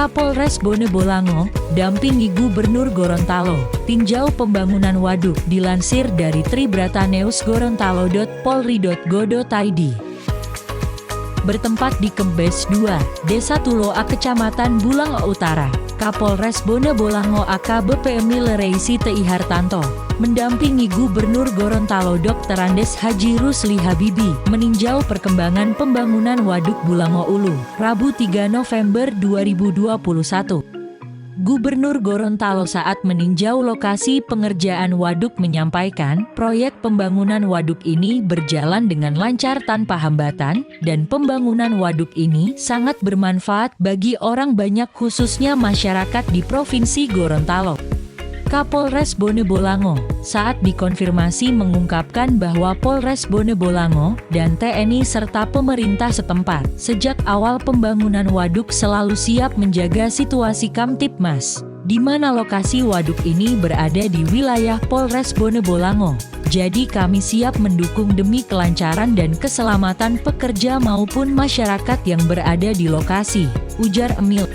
Kapolres Bonebolango, dampingi Gubernur Gorontalo, tinjau pembangunan waduk. Dilansir dari tribratanews.gorontalo.polri.go.id. Bertempat di Kembes 2, Desa Tuloa, Kecamatan Bulango Utara, Kapolres Bonebolango AKBP Emil Reisi T.I. Hartanto, mendampingi Gubernur Gorontalo Dr. Andes Haji Rusli Habibi, meninjau perkembangan pembangunan Waduk Bulango Ulu, Rabu 3 November 2021. Gubernur Gorontalo saat meninjau lokasi pengerjaan waduk menyampaikan, proyek pembangunan waduk ini berjalan dengan lancar tanpa hambatan, dan pembangunan waduk ini sangat bermanfaat bagi orang banyak khususnya masyarakat di Provinsi Gorontalo. Kapolres Bonebolango saat dikonfirmasi mengungkapkan bahwa Polres Bonebolango dan TNI serta pemerintah setempat sejak awal pembangunan waduk selalu siap menjaga situasi Kamtipmas, di mana lokasi waduk ini berada di wilayah Polres Bonebolango. Jadi kami siap mendukung demi kelancaran dan keselamatan pekerja maupun masyarakat yang berada di lokasi, ujar Emil.